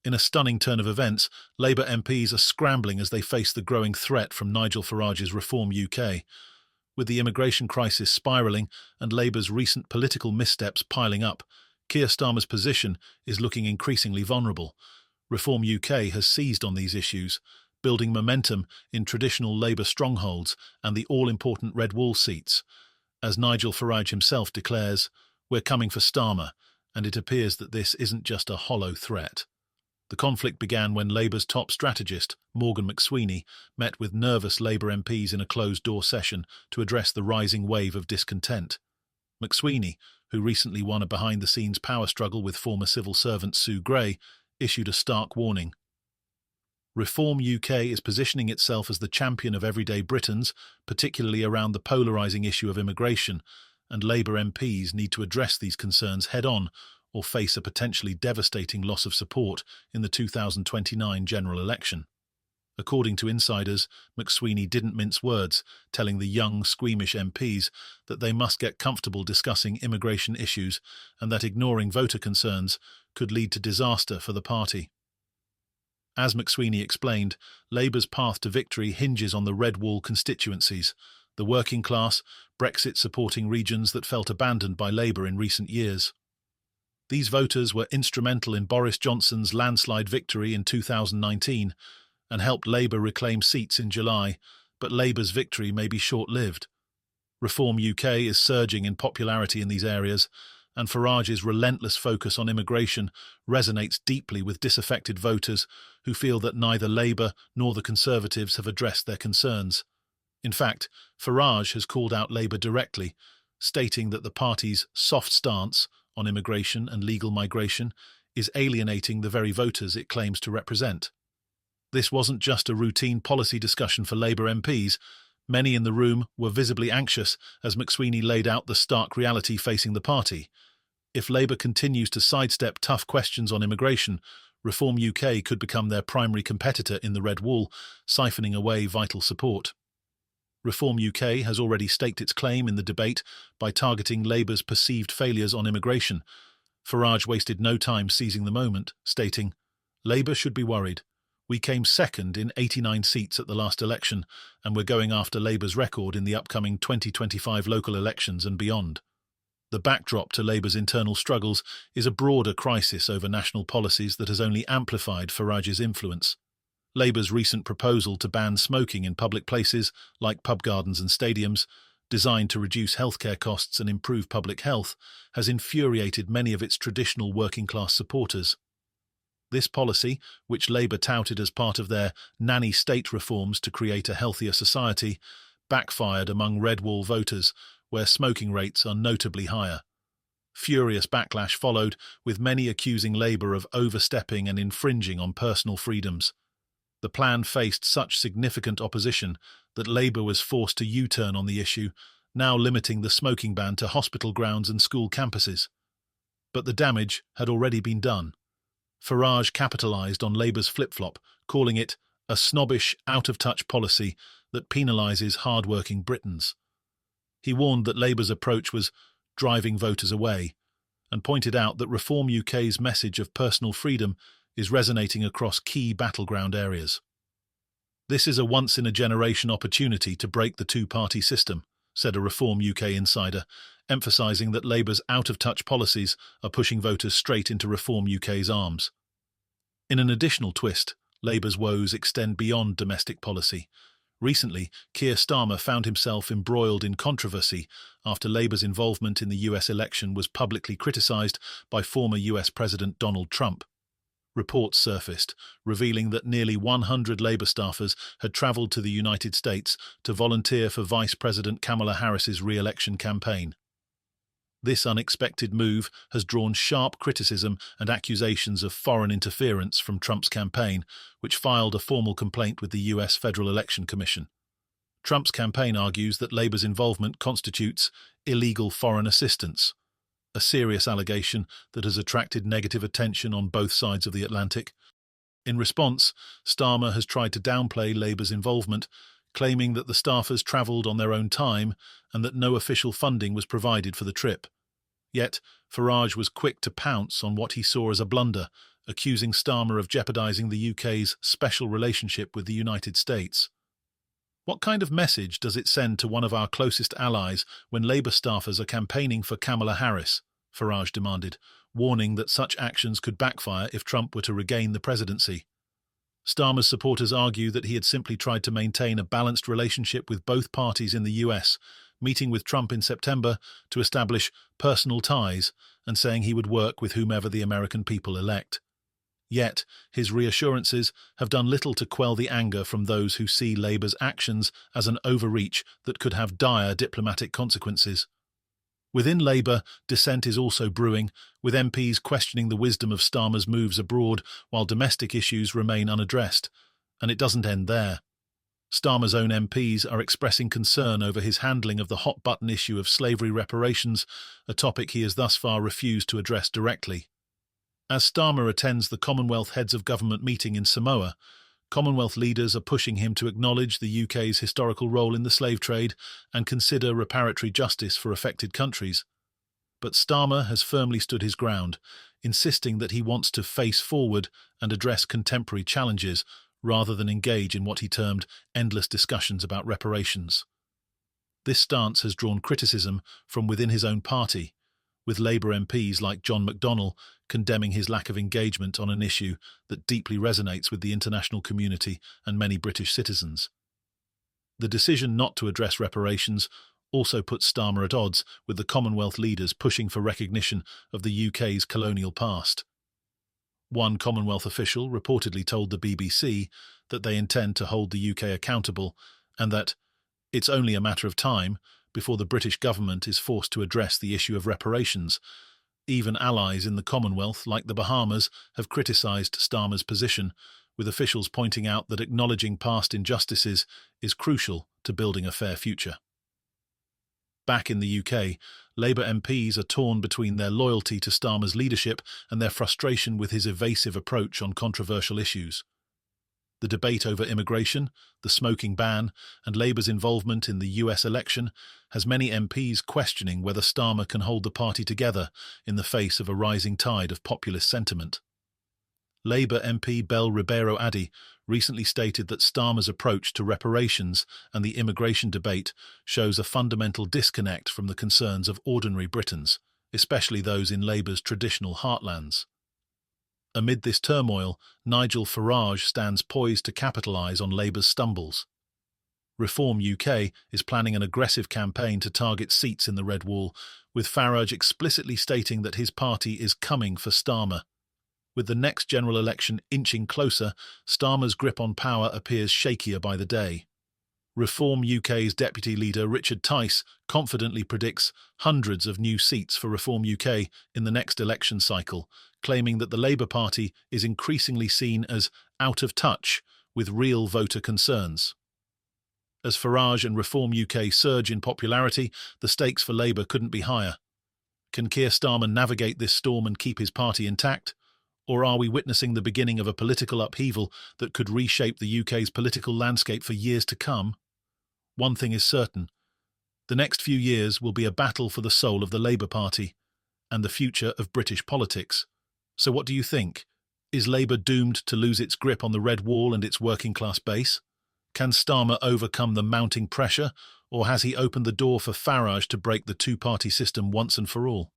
In a stunning turn of events, Labour MPs are scrambling as they face the growing threat from Nigel Farage's Reform UK. With the immigration crisis spiralling and Labour's recent political missteps piling up, Keir Starmer's position is looking increasingly vulnerable. Reform UK has seized on these issues, building momentum in traditional Labour strongholds and the all-important Red Wall seats. As Nigel Farage himself declares, "We're coming for Starmer," and it appears that this isn't just a hollow threat. The conflict began when Labour's top strategist, Morgan McSweeney, met with nervous Labour MPs in a closed-door session to address the rising wave of discontent. McSweeney, who recently won a behind-the-scenes power struggle with former civil servant Sue Gray, issued a stark warning. Reform UK is positioning itself as the champion of everyday Britons, particularly around the polarising issue of immigration, and Labour MPs need to address these concerns head-on or face a potentially devastating loss of support in the 2029 general election. According to insiders, McSweeney didn't mince words, telling the young, squeamish MPs that they must get comfortable discussing immigration issues and that ignoring voter concerns could lead to disaster for the party. As McSweeney explained, Labour's path to victory hinges on the Red Wall constituencies, the working class, Brexit-supporting regions that felt abandoned by Labour in recent years. These voters were instrumental in Boris Johnson's landslide victory in 2019 and helped Labour reclaim seats in July, but Labour's victory may be short-lived. Reform UK is surging in popularity in these areas, and Farage's relentless focus on immigration resonates deeply with disaffected voters who feel that neither Labour nor the Conservatives have addressed their concerns. In fact, Farage has called out Labour directly, stating that the party's soft stance on immigration and legal migration is alienating the very voters it claims to represent. This wasn't just a routine policy discussion for Labour MPs. Many in the room were visibly anxious as McSweeney laid out the stark reality facing the party. If Labour continues to sidestep tough questions on immigration, Reform UK could become their primary competitor in the Red Wall, siphoning away vital support. Reform UK has already staked its claim in the debate by targeting Labour's perceived failures on immigration. Farage wasted no time seizing the moment, stating, "Labour should be worried. We came second in 89 seats at the last election, and we're going after Labour's record in the upcoming 2025 local elections and beyond." The backdrop to Labour's internal struggles is a broader crisis over national policies that has only amplified Farage's influence. Labour's recent proposal to ban smoking in public places, like pub gardens and stadiums, designed to reduce healthcare costs and improve public health, has infuriated many of its traditional working-class supporters. This policy, which Labour touted as part of their nanny state reforms to create a healthier society, backfired among Red Wall voters, where smoking rates are notably higher. Furious backlash followed, with many accusing Labour of overstepping and infringing on personal freedoms. The plan faced such significant opposition that Labour was forced to U-turn on the issue, now limiting the smoking ban to hospital grounds and school campuses. But the damage had already been done. Farage capitalised on Labour's flip-flop, calling it a snobbish, out-of-touch policy that penalises hard-working Britons. He warned that Labour's approach was driving voters away, and pointed out that Reform UK's message of personal freedom is resonating across key battleground areas. "This is a once-in-a-generation opportunity to break the two-party system," said a Reform UK insider, emphasising that Labour's out-of-touch policies are pushing voters straight into Reform UK's arms. In an additional twist, Labour's woes extend beyond domestic policy. Recently, Keir Starmer found himself embroiled in controversy after Labour's involvement in the US election was publicly criticised by former US President Donald Trump. Reports surfaced, revealing that nearly 100 Labour staffers had travelled to the United States to volunteer for Vice President Kamala Harris's re-election campaign. This unexpected move has drawn sharp criticism and accusations of foreign interference from Trump's campaign, which filed a formal complaint with the US Federal Election Commission. Trump's campaign argues that Labour's involvement constitutes illegal foreign assistance, a serious allegation that has attracted negative attention on both sides of the Atlantic. In response, Starmer has tried to downplay Labour's involvement, claiming that the staffers travelled on their own time and that no official funding was provided for the trip. Yet, Farage was quick to pounce on what he saw as a blunder, accusing Starmer of jeopardising the UK's special relationship with the United States. What kind of message does it send to one of our closest allies when Labour staffers are campaigning for Kamala Harris? Farage demanded, warning that such actions could backfire if Trump were to regain the presidency. Starmer's supporters argue that he had simply tried to maintain a balanced relationship with both parties in the US, meeting with Trump in September to establish personal ties and saying he would work with whomever the American people elect. Yet, his reassurances have done little to quell the anger from those who see Labour's actions as an overreach that could have dire diplomatic consequences. Within Labour, dissent is also brewing, with MPs questioning the wisdom of Starmer's moves abroad while domestic issues remain unaddressed. And it doesn't end there. Starmer's own MPs are expressing concern over his handling of the hot-button issue of slavery reparations, a topic he has thus far refused to address directly. As Starmer attends the Commonwealth Heads of Government meeting in Samoa, Commonwealth leaders are pushing him to acknowledge the UK's historical role in the slave trade and consider reparatory justice for affected countries. But Starmer has firmly stood his ground, insisting that he wants to face forward and address contemporary challenges rather than engage in what he termed endless discussions about reparations. This stance has drawn criticism from within his own party, with Labour MPs like John McDonnell condemning his lack of engagement on an issue that deeply resonates with the international community and many British citizens. The decision not to address reparations also puts Starmer at odds with the Commonwealth leaders pushing for recognition of the UK's colonial past. One Commonwealth official reportedly told the BBC that they intend to hold the UK accountable and that it's only a matter of time before the British government is forced to address the issue of reparations. Even allies in the Commonwealth, like the Bahamas, have criticised Starmer's position, with officials pointing out that acknowledging past injustices is crucial to building a fair future. Back in the UK, Labour MPs are torn between their loyalty to Starmer's leadership and their frustration with his evasive approach on controversial issues. The debate over immigration, the smoking ban, and Labour's involvement in the US election has many MPs questioning whether Starmer can hold the party together in the face of a rising tide of populist sentiment. Labour MP Bel Ribeiro Addy recently stated that Starmer's approach to reparations and the immigration debate shows a fundamental disconnect from the concerns of ordinary Britons, especially those in Labour's traditional heartlands. Amid this turmoil, Nigel Farage stands poised to capitalise on Labour's stumbles. Reform UK is planning an aggressive campaign to target seats in the Red Wall, with Farage explicitly stating that his party is coming for Starmer. With the next general election inching closer, Starmer's grip on power appears shakier by the day. Reform UK's deputy leader Richard Tice confidently predicts hundreds of new seats for Reform UK in the next election cycle, claiming that the Labour Party is increasingly seen as out of touch with real voter concerns. As Farage and Reform UK surge in popularity, the stakes for Labour couldn't be higher. Can Keir Starmer navigate this storm and keep his party intact? Or are we witnessing the beginning of a political upheaval that could reshape the UK's political landscape for years to come? One thing is certain. The next few years will be a battle for the soul of the Labour Party and the future of British politics. So what do you think? Is Labour doomed to lose its grip on the Red Wall and its working-class base? Can Starmer overcome the mounting pressure, or has he opened the door for Farage to break the two-party system once and for all?